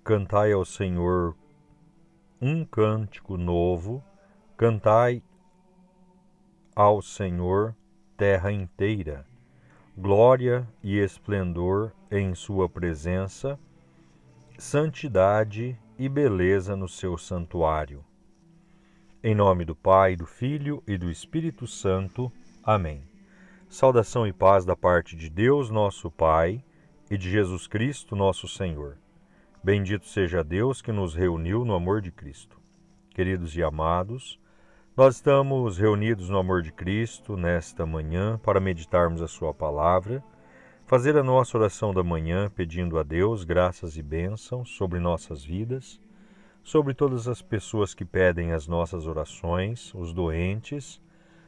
cantai ao Senhor um cântico novo, cantai ao Senhor, terra inteira, glória e esplendor em sua presença, santidade e beleza no seu santuário. Em nome do Pai, do Filho e do Espírito Santo. Amém. Saudação e paz da parte de Deus, nosso Pai, e de Jesus Cristo, nosso Senhor. Bendito seja Deus que nos reuniu no amor de Cristo. Queridos e amados, nós estamos reunidos no amor de Cristo nesta manhã para meditarmos a sua palavra, fazer a nossa oração da manhã pedindo a Deus graças e bênçãos sobre nossas vidas, sobre todas as pessoas que pedem as nossas orações, os doentes,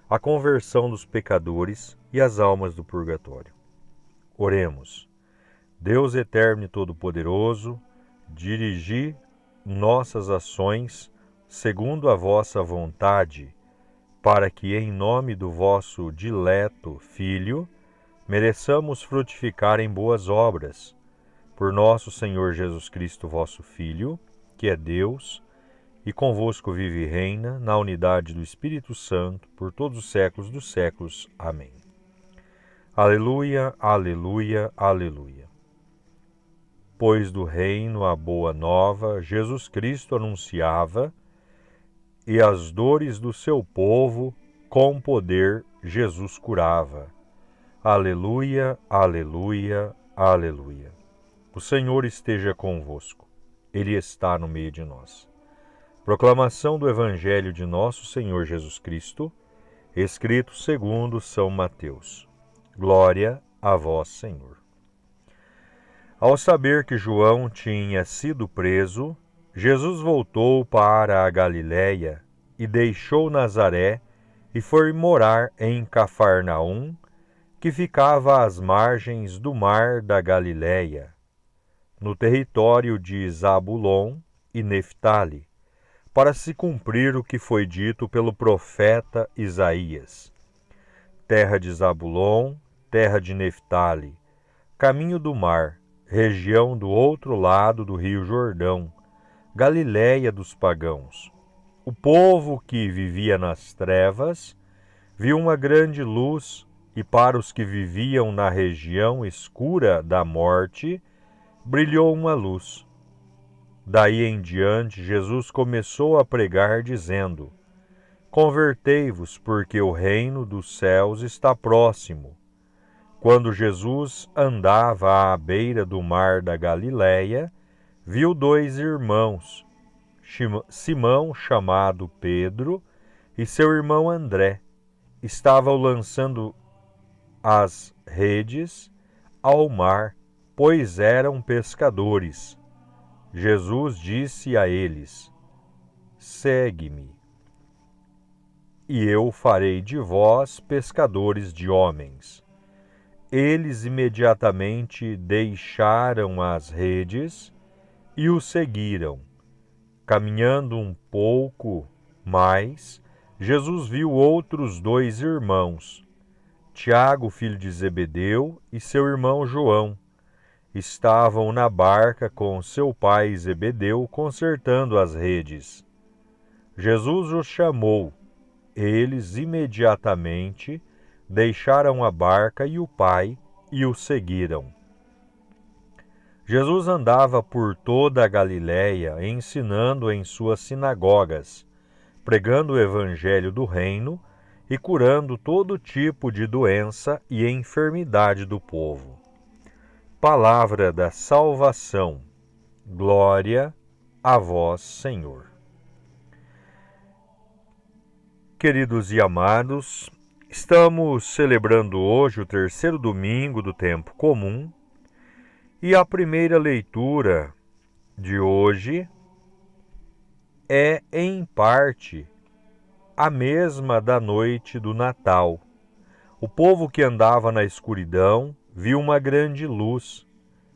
a conversão dos pecadores e as almas do purgatório. Oremos. Deus eterno e todo-poderoso, dirigi nossas ações segundo a vossa vontade, para que em nome do vosso dileto Filho mereçamos frutificar em boas obras, por nosso Senhor Jesus Cristo, vosso Filho, que é Deus, e convosco vive e reina, na unidade do Espírito Santo, por todos os séculos dos séculos. Amém. Aleluia, aleluia, aleluia. Pois do reino a boa nova, Jesus Cristo anunciava, e as dores do seu povo, com poder, Jesus curava. Aleluia, aleluia, aleluia. O Senhor esteja convosco. Ele está no meio de nós. Proclamação do Evangelho de nosso Senhor Jesus Cristo, escrito segundo São Mateus. Glória a vós, Senhor. Ao saber que João tinha sido preso, Jesus voltou para a Galiléia e deixou Nazaré e foi morar em Cafarnaum, que ficava às margens do mar da Galiléia, no território de Zabulon e Neftali, para se cumprir o que foi dito pelo profeta Isaías. Terra de Zabulon, terra de Neftali, caminho do mar, região do outro lado do rio Jordão, Galiléia dos pagãos. O povo que vivia nas trevas viu uma grande luz, e para os que viviam na região escura da morte, brilhou uma luz. Daí em diante, Jesus começou a pregar, dizendo: Convertei-vos, porque o reino dos céus está próximo. Quando Jesus andava à beira do mar da Galiléia, viu dois irmãos, Simão, chamado Pedro, e seu irmão André. Estavam lançando as redes ao mar, pois eram pescadores. Jesus disse a eles: Segue-me, e eu farei de vós pescadores de homens. Eles imediatamente deixaram as redes e o seguiram. Caminhando um pouco mais, Jesus viu outros dois irmãos, Tiago, filho de Zebedeu, e seu irmão João. Estavam na barca com seu pai Zebedeu, consertando as redes. Jesus os chamou. Eles imediatamente deixaram a barca e o pai e o seguiram. Jesus andava por toda a Galiléia, ensinando em suas sinagogas, pregando o evangelho do reino e curando todo tipo de doença e enfermidade do povo. Palavra da salvação. Glória a vós, Senhor. Queridos e amados, estamos celebrando hoje o terceiro domingo do tempo comum e a primeira leitura de hoje é, em parte, a mesma da noite do Natal. O povo que andava na escuridão viu uma grande luz.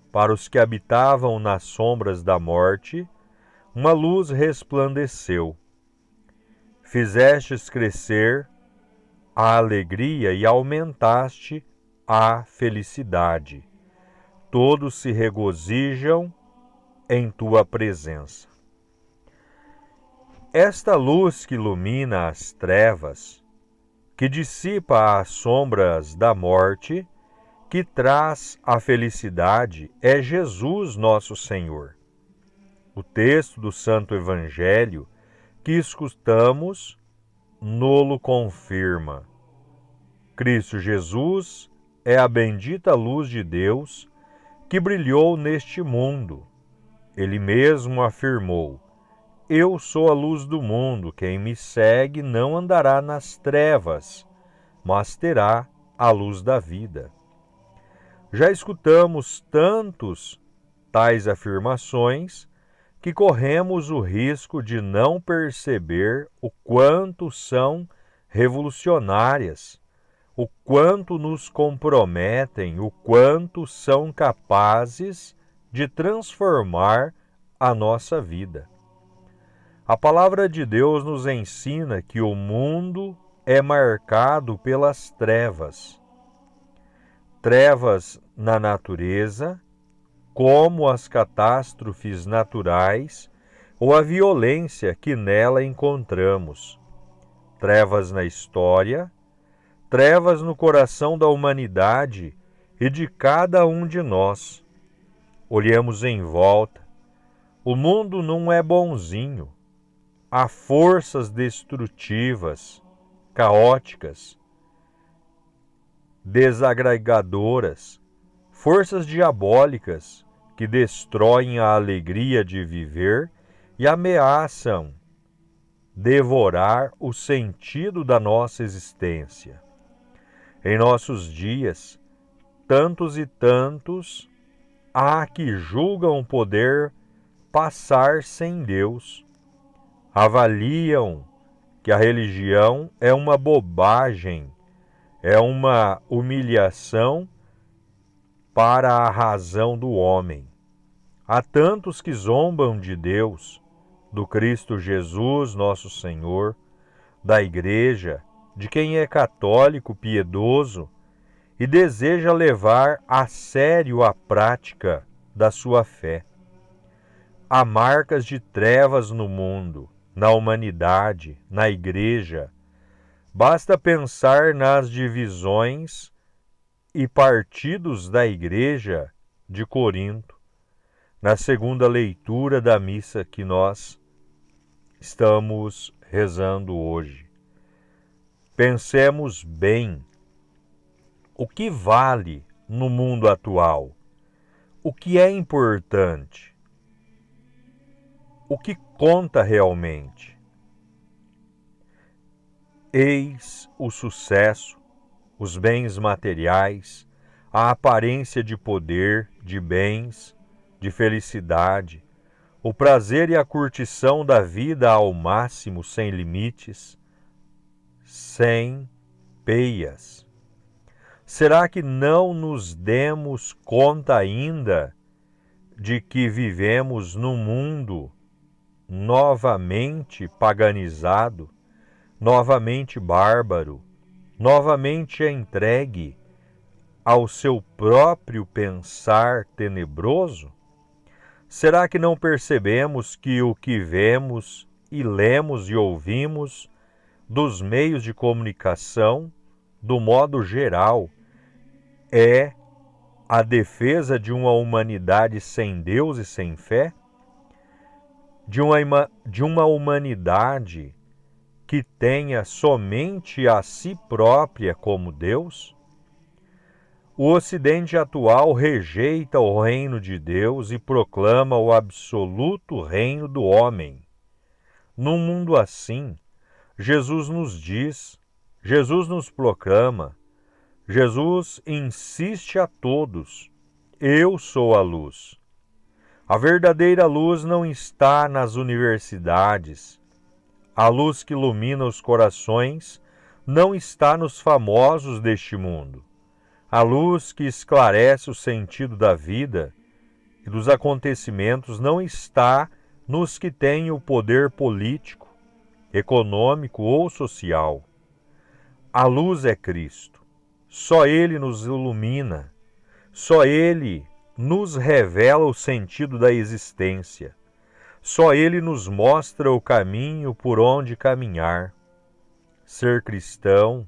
Para os que habitavam nas sombras da morte, uma luz resplandeceu. Fizestes crescer a alegria e aumentaste a felicidade. Todos se regozijam em tua presença. Esta luz que ilumina as trevas, que dissipa as sombras da morte, que traz a felicidade, é Jesus nosso Senhor. O texto do Santo Evangelho que escutamos nolo confirma. Cristo Jesus é a bendita luz de Deus que brilhou neste mundo. Ele mesmo afirmou: Eu sou a luz do mundo, quem me segue não andará nas trevas, mas terá a luz da vida. Já escutamos tantos tais afirmações que corremos o risco de não perceber o quanto são revolucionárias, o quanto nos comprometem, o quanto são capazes de transformar a nossa vida. A palavra de Deus nos ensina que o mundo é marcado pelas trevas. Trevas na natureza, como as catástrofes naturais ou a violência que nela encontramos. Trevas na história, trevas no coração da humanidade e de cada um de nós. Olhemos em volta. O mundo não é bonzinho. Há forças destrutivas, caóticas, desagregadoras, forças diabólicas que destroem a alegria de viver e ameaçam devorar o sentido da nossa existência. Em nossos dias, tantos e tantos há que julgam poder passar sem Deus. Avaliam que a religião é uma bobagem, é uma humilhação para a razão do homem. Há tantos que zombam de Deus, do Cristo Jesus, nosso Senhor, da Igreja, de quem é católico, piedoso e deseja levar a sério a prática da sua fé. Há marcas de trevas no mundo, na humanidade, na Igreja. Basta pensar nas divisões e partidos da Igreja de Corinto, na segunda leitura da missa que nós estamos rezando hoje. Pensemos bem, o que vale no mundo atual? O que é importante? O que conta realmente? Eis o sucesso, os bens materiais, a aparência de poder, de bens, de felicidade, o prazer e a curtição da vida ao máximo, sem limites, sem peias. Será que não nos demos conta ainda de que vivemos num mundo novamente paganizado, novamente bárbaro, novamente entregue ao seu próprio pensar tenebroso? Será que não percebemos que o que vemos e lemos e ouvimos dos meios de comunicação, do modo geral, é a defesa de uma humanidade sem Deus e sem fé? De uma humanidade que tenha somente a si própria como Deus? O Ocidente atual rejeita o reino de Deus e proclama o absoluto reino do homem. Num mundo assim, Jesus nos diz, Jesus nos proclama, Jesus insiste a todos: Eu sou a luz. A verdadeira luz não está nas universidades. A luz que ilumina os corações não está nos famosos deste mundo. A luz que esclarece o sentido da vida e dos acontecimentos não está nos que têm o poder político, econômico ou social. A luz é Cristo. Só Ele nos ilumina. Só Ele nos revela o sentido da existência. Só Ele nos mostra o caminho por onde caminhar. Ser cristão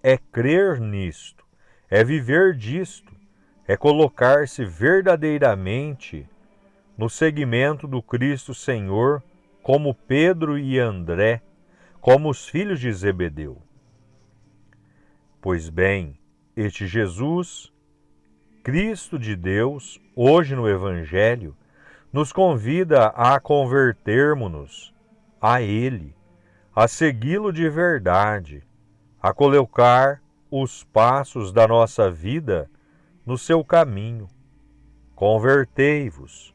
é crer nisto, é viver disto, é colocar-se verdadeiramente no seguimento do Cristo Senhor, como Pedro e André, como os filhos de Zebedeu. Pois bem, este Jesus, Cristo de Deus, hoje no Evangelho, nos convida a convertermos-nos a Ele, a segui-lo de verdade, a colocar os passos da nossa vida no seu caminho. Convertei-vos.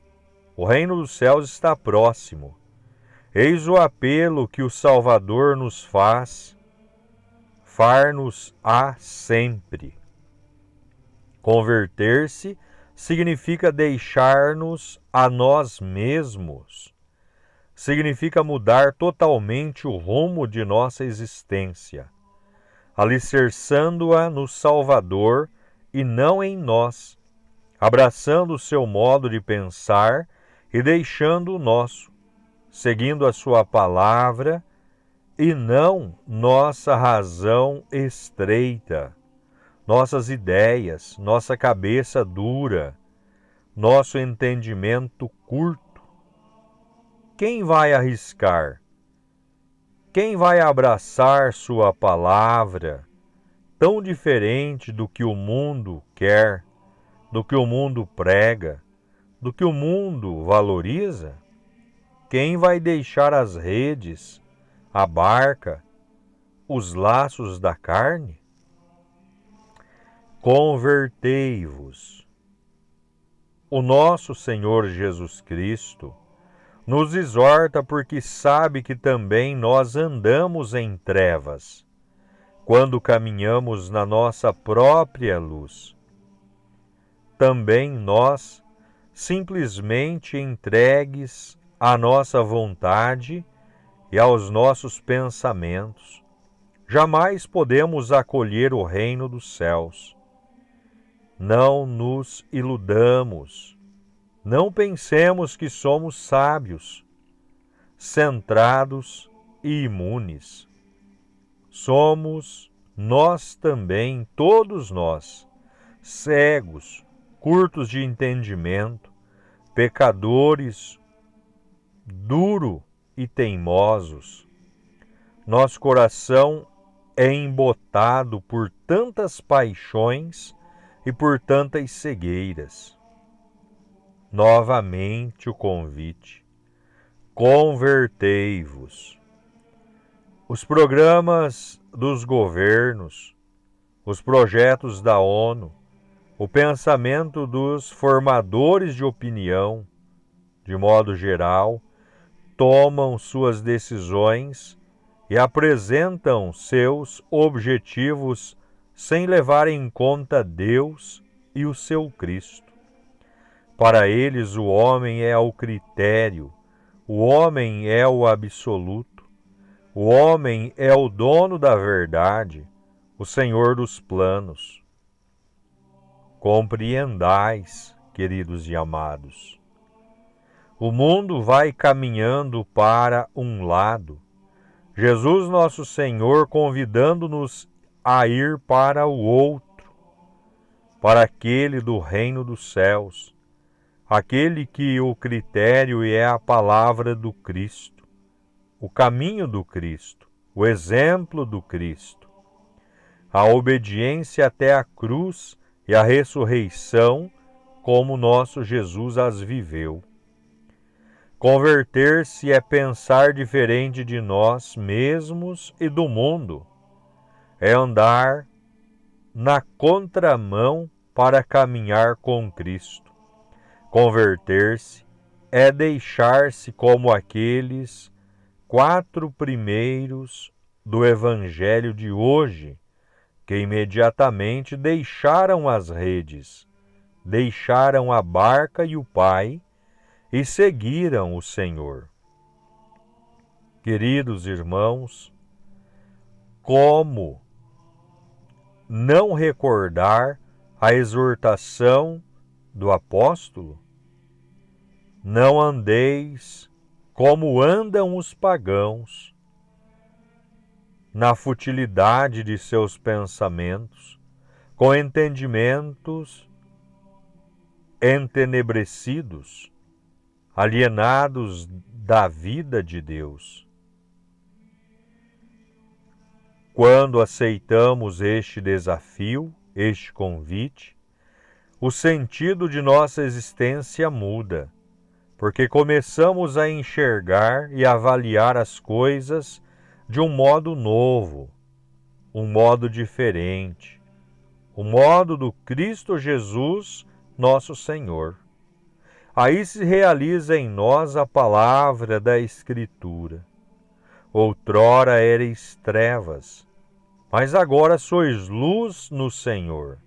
O reino dos céus está próximo. Eis o apelo que o Salvador nos faz, far-nos-á sempre. Converter-se significa deixar-nos a nós mesmos. Significa mudar totalmente o rumo de nossa existência, alicerçando-a no Salvador e não em nós, abraçando o seu modo de pensar e deixando o nosso, seguindo a sua palavra e não nossa razão estreita, nossas ideias, nossa cabeça dura, nosso entendimento curto. Quem vai arriscar? Quem vai abraçar sua palavra, tão diferente do que o mundo quer, do que o mundo prega, do que o mundo valoriza? Quem vai deixar as redes, a barca, os laços da carne? Convertei-vos. O nosso Senhor Jesus Cristo nos exorta porque sabe que também nós andamos em trevas, quando caminhamos na nossa própria luz. Também nós, simplesmente entregues à nossa vontade e aos nossos pensamentos, jamais podemos acolher o reino dos céus. Não nos iludamos. Não pensemos que somos sábios, centrados e imunes. Somos nós também, todos nós, cegos, curtos de entendimento, pecadores, duro e teimosos. Nosso coração é embotado por tantas paixões e por tantas cegueiras. Novamente o convite: convertei-vos. Os programas dos governos, os projetos da ONU, o pensamento dos formadores de opinião, de modo geral, tomam suas decisões e apresentam seus objetivos sem levar em conta Deus e o seu Cristo. Para eles, o homem é o critério, o homem é o absoluto, o homem é o dono da verdade, o senhor dos planos. Compreendais, queridos e amados. O mundo vai caminhando para um lado, Jesus nosso Senhor convidando-nos a ir para o outro, para aquele do reino dos céus, aquele que o critério é a palavra do Cristo, o caminho do Cristo, o exemplo do Cristo, a obediência até a cruz e a ressurreição, como nosso Jesus as viveu. Converter-se é pensar diferente de nós mesmos e do mundo, é andar na contramão para caminhar com Cristo. Converter-se é deixar-se como aqueles 4 primeiros do Evangelho de hoje, que imediatamente deixaram as redes, deixaram a barca e o Pai e seguiram o Senhor. Queridos irmãos, como não recordar a exortação do apóstolo? Não andeis como andam os pagãos, na futilidade de seus pensamentos, com entendimentos entenebrecidos, alienados da vida de Deus. Quando aceitamos este desafio, este convite, o sentido de nossa existência muda, porque começamos a enxergar e avaliar as coisas de um modo novo, um modo diferente, o modo do Cristo Jesus, nosso Senhor. Aí se realiza em nós a palavra da Escritura. Outrora erais trevas, mas agora sois luz no Senhor.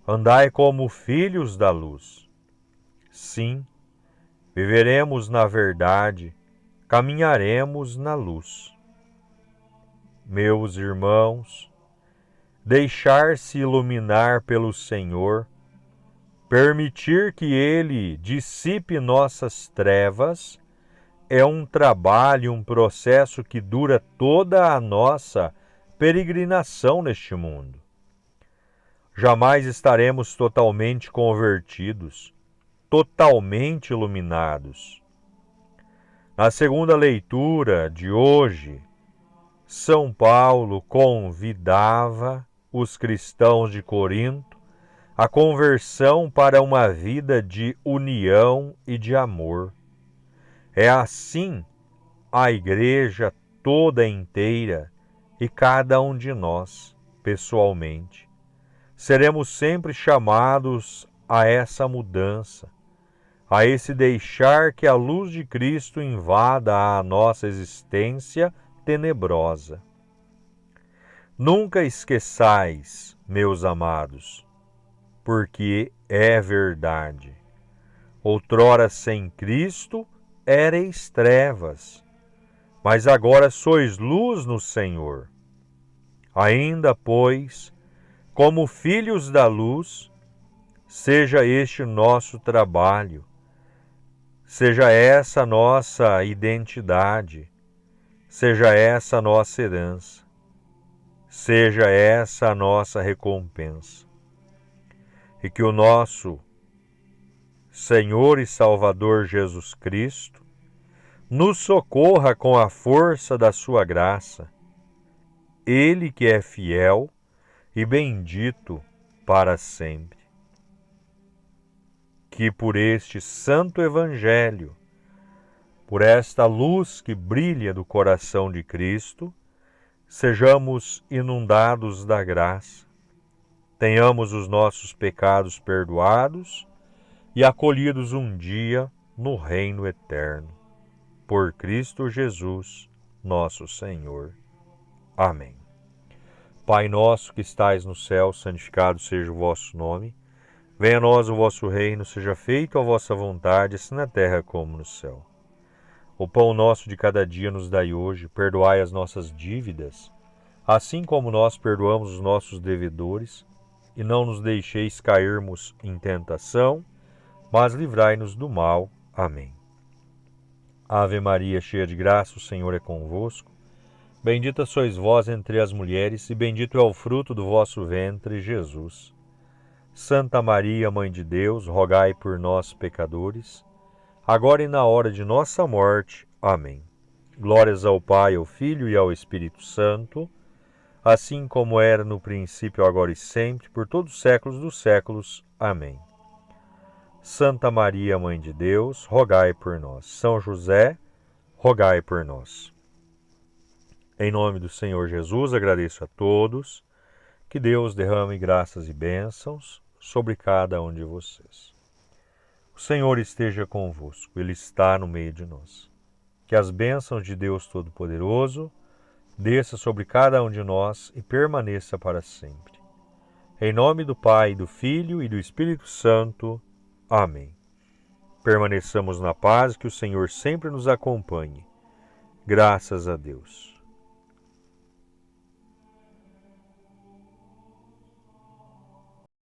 Andai como filhos da luz. Sim, viveremos na verdade, caminharemos na luz. Meus irmãos, deixar-se iluminar pelo Senhor, permitir que Ele dissipe nossas trevas, é um trabalho, um processo que dura toda a nossa peregrinação neste mundo. Jamais estaremos totalmente convertidos, totalmente iluminados. Na segunda leitura de hoje, São Paulo convidava os cristãos de Corinto à conversão para uma vida de união e de amor. É assim a igreja toda inteira e cada um de nós, pessoalmente. Seremos sempre chamados a essa mudança, a esse deixar que a luz de Cristo invada a nossa existência tenebrosa. Nunca esqueçais, meus amados, porque é verdade. Outrora sem Cristo éreis trevas, mas agora sois luz no Senhor. Ainda, pois, como filhos da luz, seja este nosso trabalho, seja essa nossa identidade, seja essa a nossa herança, seja essa a nossa recompensa. E que o nosso Senhor e Salvador Jesus Cristo nos socorra com a força da sua graça, Ele que é fiel e bendito para sempre. Que por este santo Evangelho, por esta luz que brilha do coração de Cristo, sejamos inundados da graça, tenhamos os nossos pecados perdoados e acolhidos um dia no reino eterno. Por Cristo Jesus, nosso Senhor. Amém. Pai nosso que estais no céu, santificado seja o vosso nome. Venha a nós o vosso reino, seja feita a vossa vontade, assim na terra como no céu. O pão nosso de cada dia nos dai hoje, perdoai as nossas dívidas, assim como nós perdoamos os nossos devedores, e não nos deixeis cairmos em tentação, mas livrai-nos do mal. Amém. Ave Maria, cheia de graça, o Senhor é convosco. Bendita sois vós entre as mulheres, e bendito é o fruto do vosso ventre, Jesus. Santa Maria, Mãe de Deus, rogai por nós, pecadores, agora e na hora de nossa morte. Amém. Glórias ao Pai, ao Filho e ao Espírito Santo, assim como era no princípio, agora e sempre, por todos os séculos dos séculos. Amém. Santa Maria, Mãe de Deus, rogai por nós. São José, rogai por nós. Em nome do Senhor Jesus, agradeço a todos. Que Deus derrame graças e bênçãos sobre cada um de vocês. O Senhor esteja convosco, Ele está no meio de nós. Que as bênçãos de Deus Todo-Poderoso desça sobre cada um de nós e permaneça para sempre. Em nome do Pai, do Filho e do Espírito Santo. Amém. Permaneçamos na paz, que o Senhor sempre nos acompanhe. Graças a Deus.